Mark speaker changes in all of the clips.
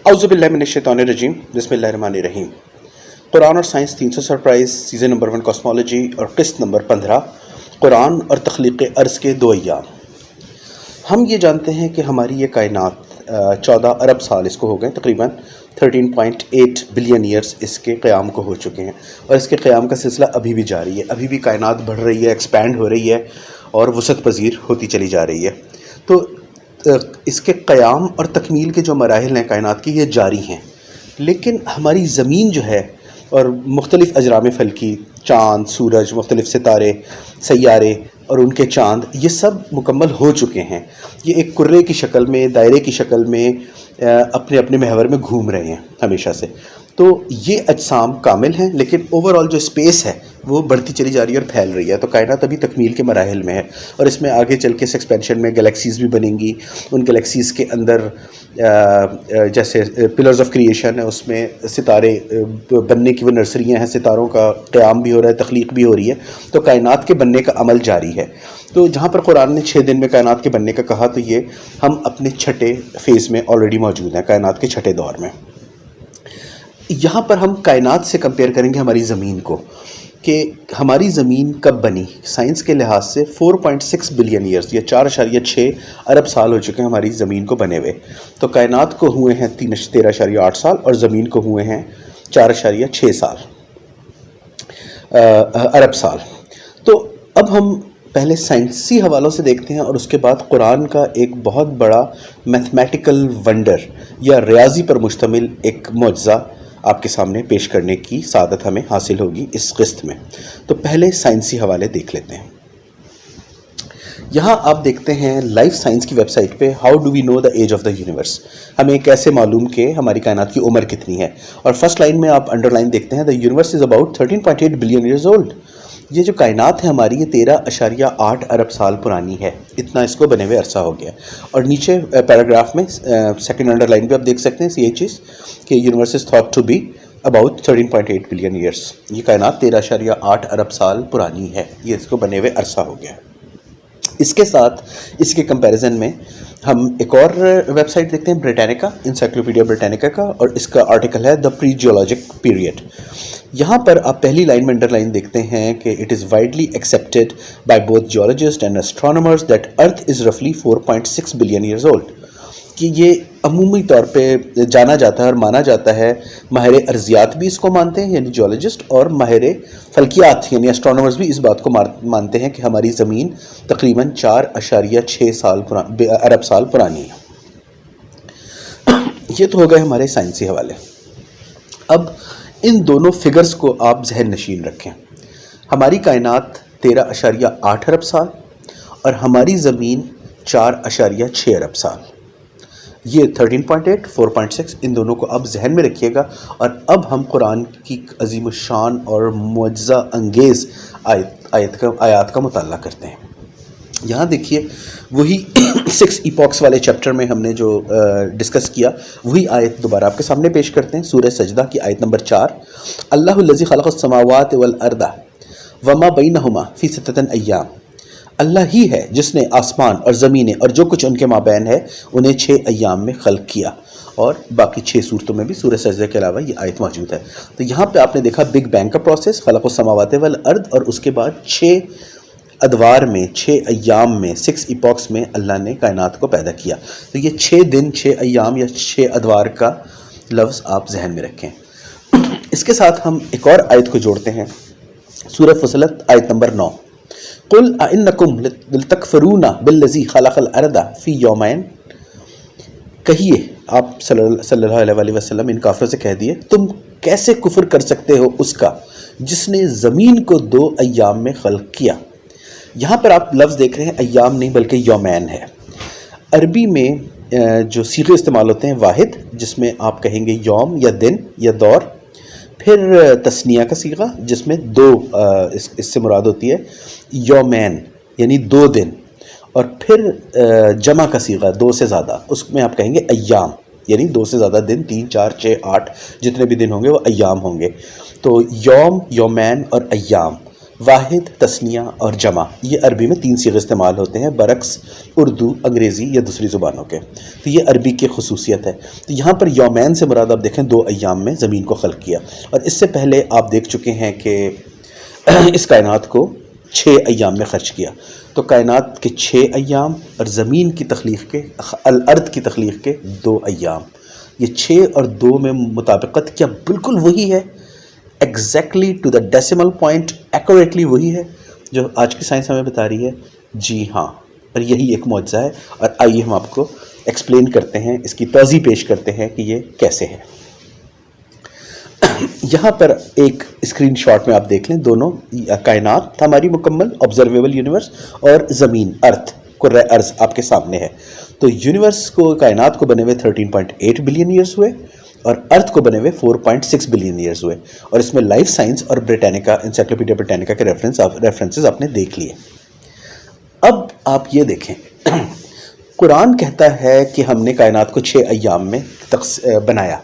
Speaker 1: औज़ुबिल्लाहिमिनश्शैतानिर्रजीम बिस्मिल्लाहिर्रहमानिर्रहीम। कुरान और science 300 surprise season number 1 cosmology और किस्त नंबर 15 कुरान और तख्लीक़ अर्ज़ के 2 अय्याम। हम ये जानते हैं कि हमारी ये कायनात 14 अरब साल इसको हो गए, तकरीबन 13.8 बिलियन ईयर्स इसके क़याम को हो चुके हैं और इसके क़याम का सिलसिला अभी भी जारी है। अभी भी कायनात बढ़ रही है, एक्सपैंड हो रही है और वसअत पज़ीर होती चली जा रही है। तो इसके क़याम और तकमील के जो मराहिल हैं कायनात की, ये जारी हैं। लेकिन हमारी ज़मीन जो है और मुख्तलिफ़ अजराम फ़ल्की, चाँद, सूरज, मुख्तलिफ़ सितारे, सैयारे और उनके चाँद, ये सब मुकम्मल हो चुके हैं। ये एक कुर्रे की शक्ल में, दायरे की शक्ल में अपने अपने महवर में घूम रहे हैं हमेशा से। तो ये अजसाम कामिल हैं, लेकिन ओवरऑल जो स्पेस है वो बढ़ती चली जा रही है और फैल रही है। तो कायनात अभी तकमील के मराहिल में है और इसमें आगे चल के इस एक्सपेंशन में गैलेक्सीज़ भी बनेंगी। उन गैलेक्सीज़ के अंदर जैसे पिलर्स ऑफ क्रिएशन है, उसमें सितारे बनने की वो नर्सरियाँ हैं, सितारों का क़याम भी हो रहा है, तख्लीक भी हो रही है। तो कायनात के बनने का अमल जारी है। तो जहाँ पर कुरान ने 6 दिन में कायनात के बनने का कहा, तो ये हम अपने छठे फेज़ में ऑलरेडी मौजूद हैं, कायनात के छठे दौर में। यहाँ पर हम कायनात से कंपेयर करेंगे हमारी ज़मीन को कि हमारी ज़मीन कब बनी। साइंस के लिहाज से 4.6 बिलियन ईयर्स या 4.6 अरब साल हो चुके हैं हमारी ज़मीन को बने हुए। तो कायनात को हुए हैं 13.8 साल और ज़मीन को हुए हैं 4.6 साल अरब साल। तो अब हम पहले साइंसी हवालों से देखते हैं और उसके बाद कुरान का एक बहुत बड़ा मैथमेटिकल वंडर या रियाजी पर मुश्तमिल एक मौजज़ा आपके सामने पेश करने की सादत हमें हासिल होगी इस किस्त में। तो पहले साइंसी हवाले देख लेते हैं। यहाँ आप देखते हैं लाइफ साइंस की वेबसाइट पे, how do we know the age of the universe, हमें कैसे मालूम कि हमारी कायनात की उम्र कितनी है। और फर्स्ट लाइन में आप अंडरलाइन देखते हैं, the universe is about 13.8 billion years old. ये जो कायनात है हमारी, ये 13.8 अरब साल पुरानी है। इतना इसको बने हुए अरसा हो गया। और नीचे पैराग्राफ में सेकंड अंडरलाइन पे आप देख सकते हैं ये चीज़ कि universe is thought to be about 13.8 billion years. ये कायनात 13.8 अरब साल पुरानी है, ये इसको बने हुए अरसा हो गया। इसके साथ इसके कंपैरिजन में हम एक और वेबसाइट देखते हैं, ब्रिटानिका, इंसाइक्लोपीडिया ब्रिटानिका का, और इसका आर्टिकल है द प्री जियोलॉजिक पीरियड। यहाँ पर आप पहली लाइन में अंडरलाइन देखते हैं कि it is widely accepted by both geologist and astronomers that earth is रफली 4.6 बिलियन ईयर्स ओल्ड। कि ये अमूमी तौर पे जाना जाता है और माना जाता है, माहिर अर्जियात भी इसको मानते हैं यानी जियोलॉजिस्ट, और माहिर फल्कियात यानी एस्ट्रोनॉमर्स भी इस बात को मानते हैं कि हमारी ज़मीन तकरीबन 4.6 साल अरब साल पुरानी है। ये तो हो गए हमारे साइंसी हवाले। अब इन दोनों फिगर्स को आप जहन नशीन रखें। हमारी कायनात 13.8 अरब साल और हमारी ज़मीन 4.6 अरब साल। ये 13.8, 4.6, इन दोनों को आप जहन में रखिएगा। और अब हम कुरान की अजीम शान और मुअज्जा अंगेज़ आयात का मुताला करते हैं। यहाँ देखिए, वही 6 इपॉक्स वाले चैप्टर में हमने जो डिस्कस किया, वही आयत दोबारा आपके सामने पेश करते हैं। सूरह सजदा की आयत नंबर 4, अल्लाहुल्लज़ी खलक़स समावाति वल अर्दा वमा बैनहुमा फ़ी सित्तति अय्याम। अल्लाह ही है जिसने आसमान और ज़मीनें और जो कुछ उनके माबैन है उन्हें 6 अय्याम में खल्क़ किया। और बाकी 6 सूरतों में भी सूरह सजदा के अलावा ये आयत मौजूद है। तो यहाँ पे आपने देखा बिग बैंग का प्रोसेस, खलक़ुस समावाति वल अर्द, और उसके बाद 6 अदवार में, 6 अय्याम में, 6 इपॉक्स में अल्लाह ने कायनात को पैदा किया। तो ये 6 दिन, 6 अय्याम या 6 अदवार का लफ्ज़ आप जहन में रखें। इसके साथ हम एक और आयत को जोड़ते हैं, सूरह फुसिलत आयत नंबर 9, कुल अइन्नकुम लतकफरूना बिल्लज़ी खलक़ल अर्दा फ़ी यौमैन। कहिए आप सल्लल्लाहु अलैहि वसल्लम इन काफिरों से कह दिए, तुम कैसे कुफ्र कर सकते हो उसका जिसने ज़मीन को 2 अय्याम में खल्क़ किया। यहाँ पर आप लफ्ज़ देख रहे हैं, अय्याम नहीं बल्कि यौमैन है। अरबी में जो सीग़े इस्तेमाल होते हैं, वाहिद, जिसमें आप कहेंगे यौम या दिन या दौर, फिर तस्निया का सीगा जिसमें 2 इससे मुराद होती है यौमैन यानी 2 दिन, और फिर जमा का सीगा 2 से ज़्यादा, उसमें आप कहेंगे अय्याम यानी 2 से ज़्यादा दिन, 3, 4, 6, 8 जितने भी दिन होंगे वो अय्याम होंगे। तो यौम, यौमैन और अय्याम واحد، تثنیہ اور جمع، یہ عربی میں 3 صیغے استعمال ہوتے ہیں برعکس اردو، انگریزی یا دوسری زبانوں کے. تو یہ عربی کی خصوصیت ہے. تو یہاں پر یومین سے مراد آپ دیکھیں 2 ایام میں زمین کو خلق کیا، اور اس سے پہلے آپ دیکھ چکے ہیں کہ اس کائنات کو 6 ایام میں خرچ کیا. تو کائنات کے 6 ایام اور زمین کی تخلیق کے، الارض کی تخلیق کے 2 ایام، یہ 6 اور 2 میں مطابقت کیا بالکل وہی ہے؟ Exactly to the decimal point, accurately وہی ہے جو آج کی سائنس ہمیں بتا رہی ہے؟ جی ہاں، اور یہی ایک معجزہ ہے. اور آئیے ہم آپ کو ایکسپلین کرتے ہیں، اس کی توضیح پیش کرتے ہیں کہ یہ کیسے ہے. یہاں پر ایک اسکرین شاٹ میں آپ دیکھ لیں، دونوں کائنات ہماری مکمل آبزرویبل یونیورس اور زمین ارتھ کرۂ ارض آپ کے سامنے ہے. تو یونیورس کو، کائنات کو بنے ہوئے 13.8 بلین ایئرس ہوئے اور ارتھ کو بنے ہوئے 4.6 بلین ایئرس ہوئے. اور اس میں لائف سائنس اور بریٹینیکا، انسائکلوپیڈیا بریٹینیکا کے ریفرنسز آپ نے دیکھ لیے. اب آپ یہ دیکھیں، قرآن کہتا ہے کہ ہم نے کائنات کو 6 ایام میں بنایا.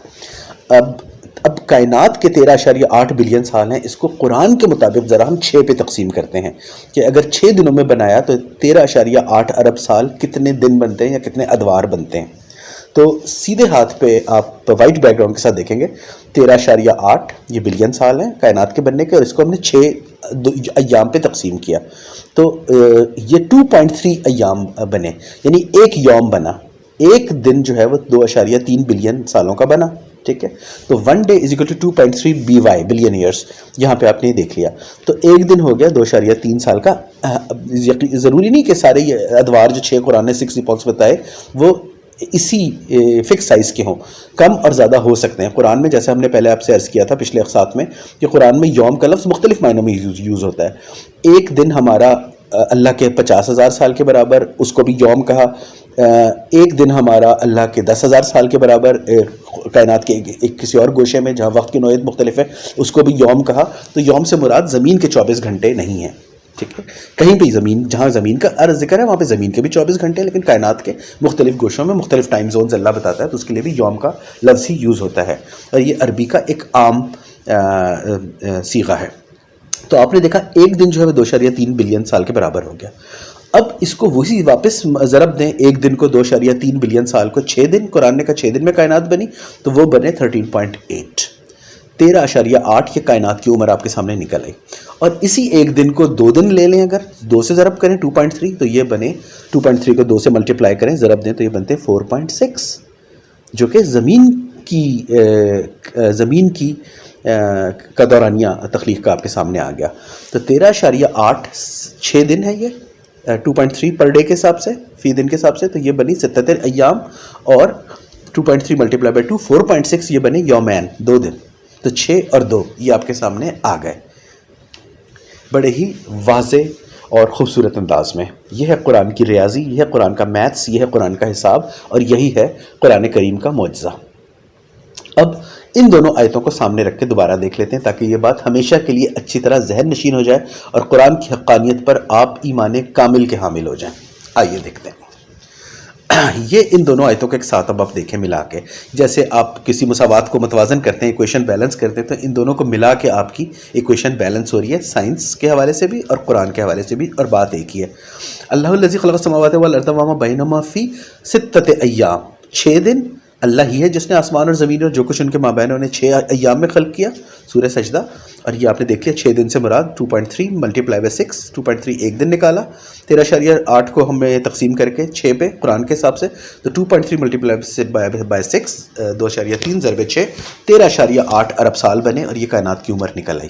Speaker 1: اب کائنات کے 13.8 بلین سال ہیں، اس کو قرآن کے مطابق ذرا ہم 6 پہ تقسیم کرتے ہیں کہ اگر 6 دنوں میں بنایا تو 13.8 ارب سال کتنے دن بنتے ہیں یا کتنے ادوار بنتے ہیں. تو سیدھے ہاتھ پہ آپ وائٹ بیک گراؤنڈ کے ساتھ دیکھیں گے 13.8 یہ بلین سال ہیں کائنات کے بننے کے، اور اس کو ہم نے 6 ایام پہ تقسیم کیا. تو یہ 2.3 ایام بنے، یعنی ایک یوم بنا، ایک دن جو ہے وہ 2.3 بلین سالوں کا بنا. ٹھیک ہے، تو 1 day is equal to 2.3 BY billion years. یہاں پہ آپ نے دیکھ لیا، تو ایک دن ہو گیا 2.3 سال کا. ضروری نہیں کہ سارے ادوار جو 6 قرآن نے 6 ایپوکس بتائے وہ اسی فکس سائز کے ہوں، کم اور زیادہ ہو سکتے ہیں. قرآن میں جیسے ہم نے پہلے آپ سے عرض کیا تھا پچھلے اقساط میں کہ قرآن میں یوم کا لفظ مختلف معنوں میں یوز ہوتا ہے. ایک دن ہمارا اللہ کے 50,000 سال کے برابر، اس کو بھی یوم کہا. ایک دن ہمارا اللہ کے 10,000 سال کے برابر کائنات کے ایک کسی اور گوشے میں جہاں وقت کی نوعیت مختلف ہے، اس کو بھی یوم کہا. تو یوم سے مراد زمین کے 24 گھنٹے نہیں ہیں. ٹھیک ہے، کہیں بھی زمین، جہاں زمین کا ذکر ہے وہاں پہ زمین کے بھی 24 گھنٹے، لیکن کائنات کے مختلف گوشوں میں مختلف ٹائم زونز اللہ بتاتا ہے، تو اس کے لیے بھی یوم کا لفظ ہی یوز ہوتا ہے. اور یہ عربی کا ایک عام صیغہ ہے. تو آپ نے دیکھا ایک دن جو ہے وہ 2.3 بلین سال کے برابر ہو گیا. اب اس کو وہی واپس ضرب دیں، ایک دن کو 2.3 بلین سال کو 6 دن، قرآن نے کہا 6 دن میں کائنات بنی، تو وہ بنے 13.8. 13.8 یہ کائنات کی عمر آپ کے سامنے نکل آئی. اور اسی ایک دن کو 2 دن لے لیں، اگر 2 سے ضرب کریں 2.3 تو یہ بنے 2.3 کو 2 سے ملٹیپلائی کریں، ضرب دیں تو یہ بنتے 4.6، جو کہ زمین کی کا دورانیہ تخلیق کا آپ کے سامنے آ گیا. تو 13.8 6 دن ہے، یہ 2.3 پر ڈے کے حساب سے، فی دن کے حساب سے، تو یہ بنی 77 ایام. اور 2.3 ملٹیپلائی بائی 2 4.6 یہ بنے یومین، 2 دن. تو 6 اور 2 یہ آپ کے سامنے آ گئے بڑے ہی واضح اور خوبصورت انداز میں. یہ ہے قرآن کی ریاضی، یہ ہے قرآن کا میتھس، یہ ہے قرآن کا حساب، اور یہی ہے قرآن کریم کا معجزہ. اب ان دونوں آیتوں کو سامنے رکھ کے دوبارہ دیکھ لیتے ہیں تاکہ یہ بات ہمیشہ کے لیے اچھی طرح ذہن نشین ہو جائے اور قرآن کی حقانیت پر آپ ایمان کامل کے حامل ہو جائیں. آئیے دیکھتے ہیں. یہ ان دونوں آیتوں کے ایک ساتھ اب آپ دیکھیں ملا کے، جیسے آپ کسی مساوات کو متوازن کرتے ہیں، ایکویشن بیلنس کرتے ہیں، تو ان دونوں کو ملا کے آپ کی ایکویشن بیلنس ہو رہی ہے، سائنس کے حوالے سے بھی اور قرآن کے حوالے سے بھی، اور بات ایک ہی ہے. اللہ الذی خلق السماوات والارض وما بینہما فی 6 ایام، 6 دن. اللہ ہی ہے جس نے آسمان اور زمین اور جو کچھ ان کے مابین انہیں 6 ایام میں خلق کیا. سورہ سجدہ. اور یہ آپ نے دیکھ لیا 6 دن سے مراد 2.3 ملٹیپلائی بائی 6، 2.3 ایک دن نکالا. 13.8 کو ہم تقسیم کر کے 6 پہ قرآن کے حساب سے، تو 2.3 ملٹیپلائی بائی 6، 2.3 ضرب 6، 13.8 ارب سال بنے، اور یہ کائنات کی عمر نکل آئی.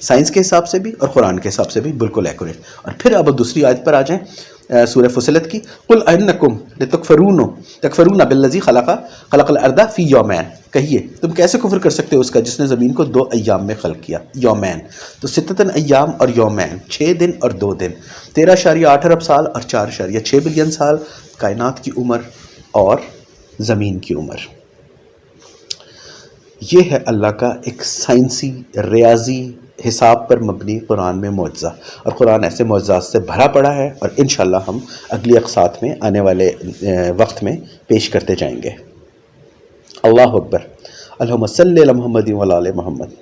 Speaker 1: سائنس کے حساب سے بھی اور قرآن کے حساب سے بھی بالکل ایکوریٹ. اور پھر اب دوسری آیت پر آ جائیں، سورہ فصلت کی. قل انکم تکفرون بالذی خلق الارض فی یومین. کہیے تم کیسے کفر کر سکتے ہو اس کا جس نے زمین کو 2 ایام میں خلق کیا. یومین، تو 6 ایام اور یومین، 6 دن اور 2 دن، 13.8 ارب سال اور 4.6 بلین سال کائنات کی عمر اور زمین کی عمر. یہ ہے اللہ کا ایک سائنسی ریاضی حساب پر مبنی قرآن میں معجزہ. اور قرآن ایسے معجزات سے بھرا پڑا ہے، اور انشاءاللہ ہم اگلی اقساط میں آنے والے وقت میں پیش کرتے جائیں گے. اللہ اکبر. اللہم صلی علی محمد و علی محمد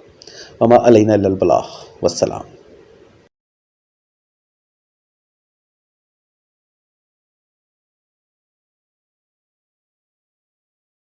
Speaker 1: وما علینا الا البلاغ. والسلام.